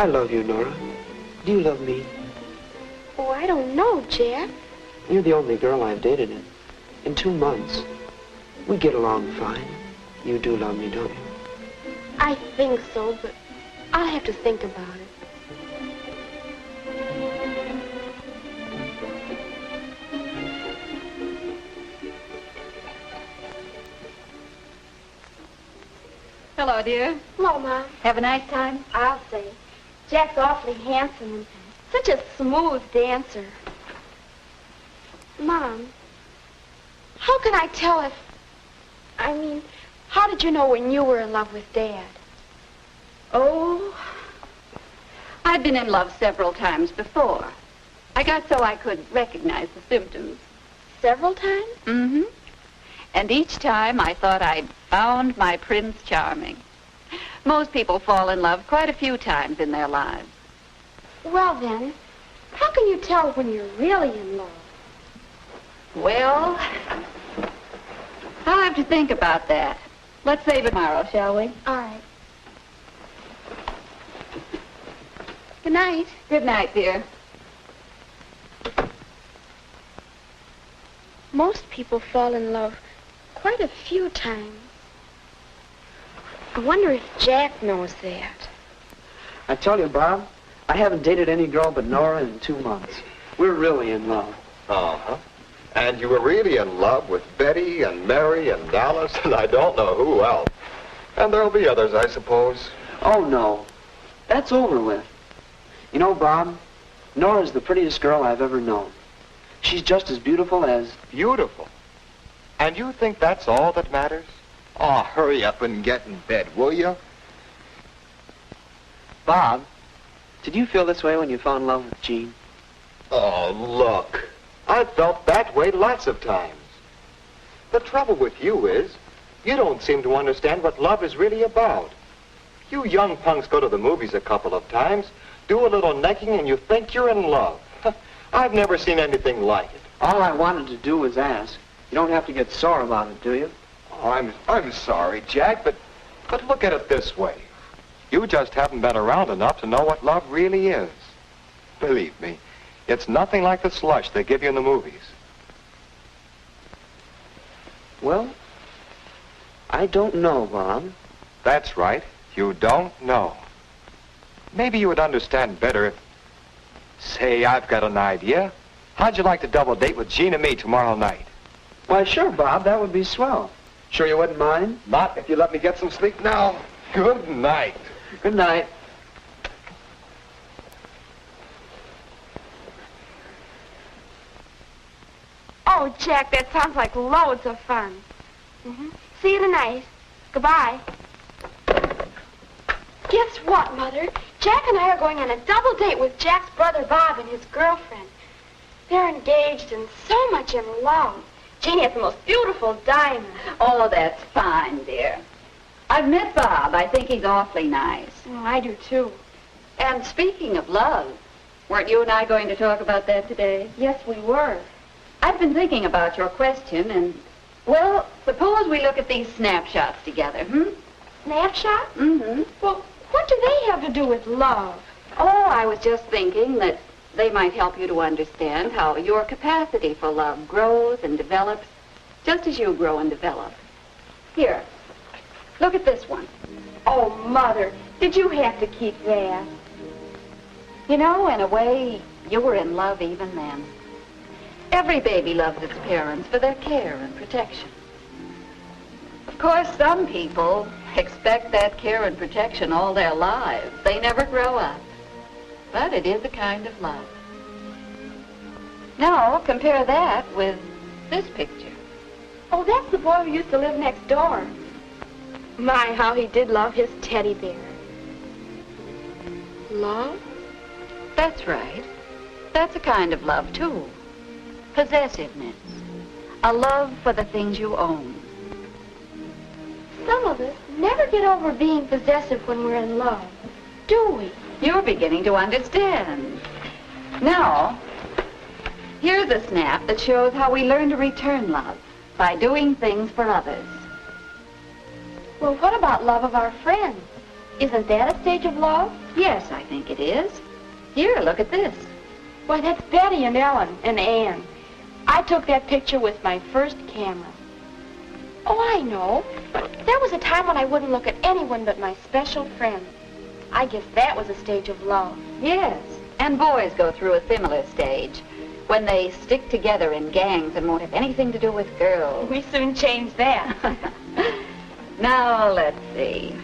I love you, Nora. Do you love me? Oh, I don't know, Jack. You're the only girl I've dated in 2 months. We get along fine. You do love me, don't you? I think so, but I'll have to think about it. Hello, dear. Hello, Mom. Have a nice time? I'll say. Jack's awfully handsome and such a smooth dancer. Mom, how can I tell if... how did you know when you were in love with Dad? Oh, I'd been in love several times before. I got so I could recognize the symptoms. Several times? Mm-hmm. And each time I thought I'd found my Prince Charming. Most people fall in love quite a few times in their lives. Well, then, how can you tell when you're really in love? Well, I'll have to think about that. Let's save it tomorrow, shall we? All right. Good night. Good night, dear. Most people fall in love quite a few times. I wonder if Jack knows that. I tell you, Bob, I haven't dated any girl but Nora in 2 months. We're really in love. Uh-huh. And you were really in love with Betty and Mary and Alice and I don't know who else. And there'll be others, I suppose. Oh, no. That's over with. You know, Bob, Nora's the prettiest girl I've ever known. She's just as beautiful as... Beautiful? And you think that's all that matters? Oh, hurry up and get in bed, will you? Bob, did you feel this way when you fell in love with Jean? Oh, look. I've felt that way lots of times. The trouble with you is, you don't seem to understand what love is really about. You young punks go to the movies a couple of times, do a little necking, and you think you're in love. I've never seen anything like it. All I wanted to do was ask. You don't have to get sore about it, do you? Oh, I'm sorry, Jack, but look at it this way. You just haven't been around enough to know what love really is. Believe me, it's nothing like the slush they give you in the movies. Well, I don't know, Bob. That's right. You don't know. Maybe you would understand better if... Say, I've got an idea. How'd you like to double date with Jean and me tomorrow night? Why, sure, Bob. That would be swell. Sure you wouldn't mind? Not if you let me get some sleep now. Good night. Good night. Oh, Jack, that sounds like loads of fun. See you tonight. Goodbye. Guess what, Mother? Jack and I are going on a double date with Jack's brother Bob and his girlfriend. They're engaged and so much in love. Jeannie has the most beautiful diamond. Oh, that's fine, dear. I've met Bob. I think he's awfully nice. Oh, I do, too. And speaking of love, weren't you and I going to talk about that today? Yes, we were. I've been thinking about your question, and, well, suppose we look at these snapshots together, Snapshot? Mm-hmm. Well, what do they have to do with love? Oh, I was just thinking that they might help you to understand how your capacity for love grows and develops just as you grow and develop. Here, look at this one. Oh, Mother, did you have to keep that? You know, in a way, you were in love even then. Every baby loves its parents for their care and protection. Of course, some people expect that care and protection all their lives. They never grow up. But it is a kind of love. Now, compare that with this picture. Oh, that's the boy who used to live next door. My, how he did love his teddy bear. Love? That's right. That's a kind of love, too. Possessiveness. A love for the things you own. Some of us never get over being possessive when we're in love, do we? You're beginning to understand. Now, here's a snap that shows how we learn to return love by doing things for others. Well, what about love of our friends? Isn't that a stage of love? Yes, I think it is. Here, look at this. Why, that's Betty and Ellen and Ann. I took that picture with my first camera. Oh, I know. There was a time when I wouldn't look at anyone but my special friend. I guess that was a stage of love. Yes, and boys go through a similar stage when they stick together in gangs and won't have anything to do with girls. We soon changed that. Now, let's see.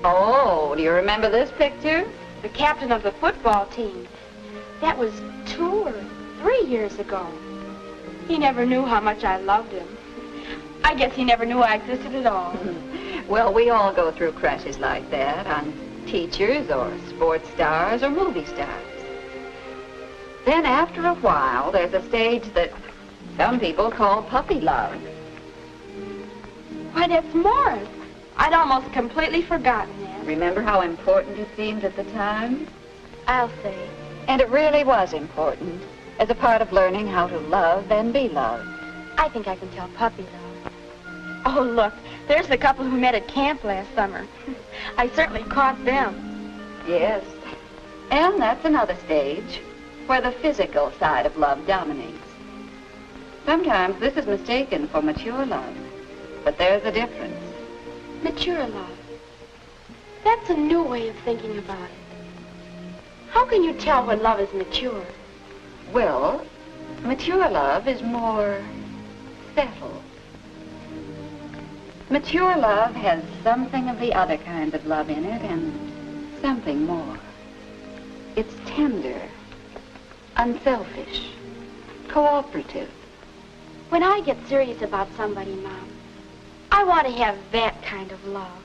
Oh, do you remember this picture? The captain of the football team. That was 2 or 3 years ago. He never knew how much I loved him. I guess he never knew I existed at all. Well, we all go through crushes like that on teachers or sports stars or movie stars. Then after a while, there's a stage that some people call puppy love. Why, that's Morris. I'd almost completely forgotten that. Remember how important it seemed at the time? I'll say. And it really was important as a part of learning how to love and be loved. I think I can tell puppy love. Oh, look, there's the couple who met at camp last summer. I certainly caught them. Yes. And that's another stage where the physical side of love dominates. Sometimes this is mistaken for mature love, but there's a difference. Mature love. That's a new way of thinking about it. How can you tell when love is mature? Well, mature love is more settled. Mature love has something of the other kind of love in it and something more. It's tender, unselfish, cooperative. When I get serious about somebody, Mom, I want to have that kind of love.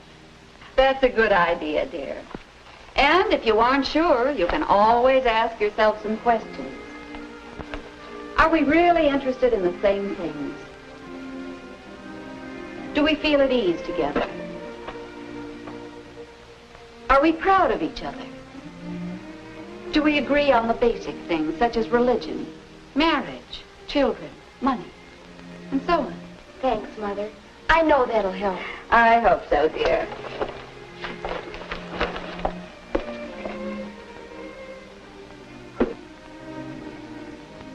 That's a good idea, dear. And if you aren't sure, you can always ask yourself some questions. Are we really interested in the same things? Do we feel at ease together? Are we proud of each other? Do we agree on the basic things such as religion, marriage, children, money, and so on? Thanks, Mother. I know that'll help. I hope so, dear.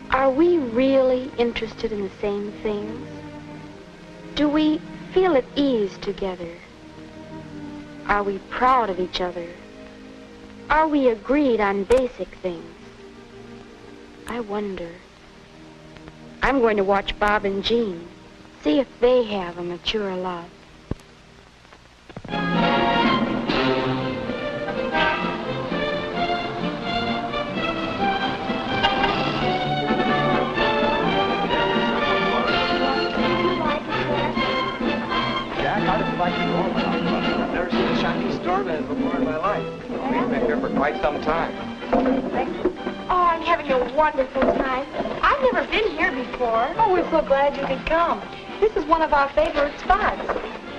Are we really interested in the same things? Do we feel at ease together? Are we proud of each other? Are we agreed on basic things? I wonder. I'm going to watch Bob and Jean, see if they have a mature love. I've never seen a Chinese doorman before in my life. We've been here for quite some time. Oh, I'm having a wonderful time. I've never been here before. Oh, we're so glad you could come. This is one of our favorite spots.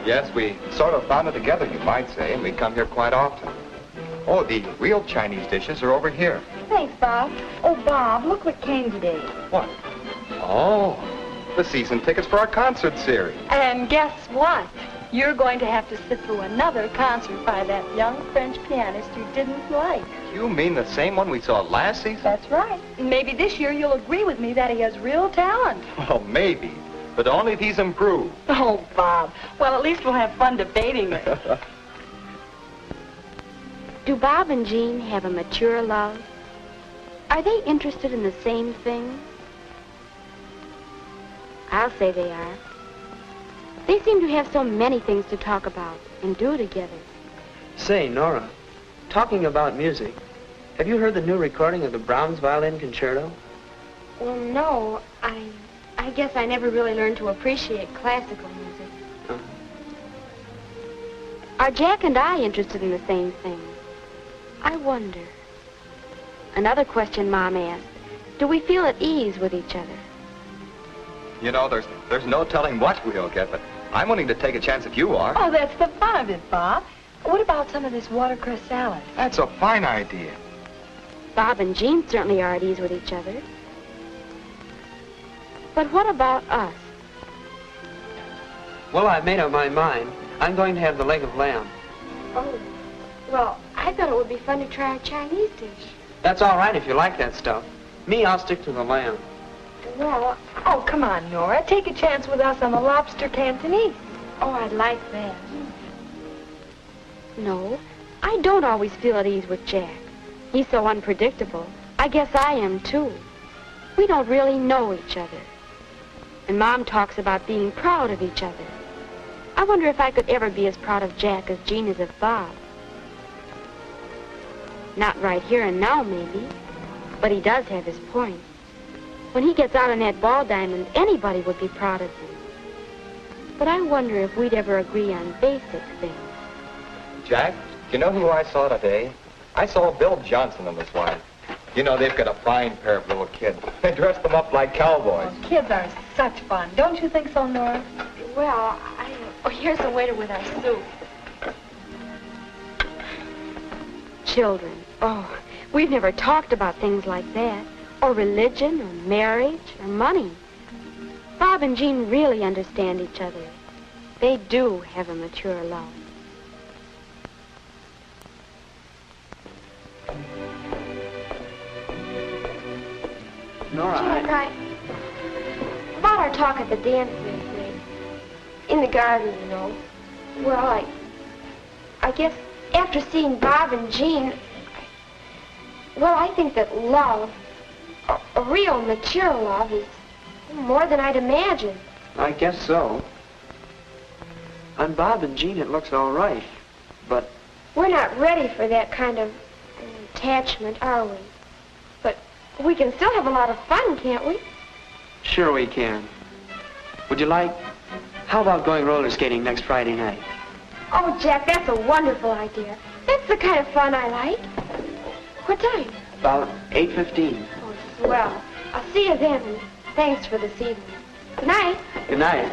Yes, we sort of found it together, you might say, and we come here quite often. Oh, the real Chinese dishes are over here. Thanks, Bob. Oh, Bob, look what came today. What? Oh, the season tickets for our concert series. And guess what? You're going to have to sit through another concert by that young French pianist you didn't like. You mean the same one we saw last season? That's right. Maybe this year you'll agree with me that he has real talent. Well, maybe, but only if he's improved. Oh, Bob. Well, at least we'll have fun debating it. Do Bob and Jean have a mature love? Are they interested in the same things? I'll say they are. They seem to have so many things to talk about and do together. Say, Nora, talking about music, have you heard the new recording of the Brahms Violin Concerto? Well, no, I guess I never really learned to appreciate classical music. Are Jack and I interested in the same things? I wonder. Another question Mom asked. Do we feel at ease with each other? You know, there's no telling what we'll get, but I'm willing to take a chance if you are. Oh, that's the fun of it, Bob. What about some of this watercress salad? That's a fine idea. Bob and Jean certainly are at ease with each other. But what about us? Well, I've made up my mind. I'm going to have the leg of lamb. Oh, well, I thought it would be fun to try a Chinese dish. That's all right if you like that stuff. Me, I'll stick to the lamb. Well, Oh, come on, Nora. Take a chance with us on the lobster Cantonese. oh, I'd like that. No, I don't always feel at ease with Jack. He's so unpredictable. I guess I am, too. We don't really know each other. And Mom talks about being proud of each other. I wonder if I could ever be as proud of Jack as Jean is of Bob. Not right here and now, maybe. But he does have his point. When he gets out on that ball diamond, anybody would be proud of him. But I wonder if we'd ever agree on basic things. Jack, do you know who I saw today? I saw Bill Johnson and his wife. You know, they've got a fine pair of little kids. They dress them up like cowboys. Oh, kids are such fun. Don't you think so, Nora? Well, oh, here's the waiter with our soup. Children. Oh, we've never talked about things like that. Or religion, or marriage, or money. Bob and Jean really understand each other. They do have a mature love. Nora, Jack, about our talk at the dance yesterday. In the garden, you know. Well, I guess after seeing Bob and Jean, I think that love, a real mature love, is more than I'd imagined. I guess so. On Bob and Jean, it looks all right. But We're not ready for that kind of attachment, are we? But we can still have a lot of fun, can't we? sure we can. Would you like... How about going roller skating next Friday night? Oh, Jack, that's a wonderful idea. That's the kind of fun I like. What time? About 8:15. Oh, swell. I'll see you then, and thanks for this evening. Good night. Good night.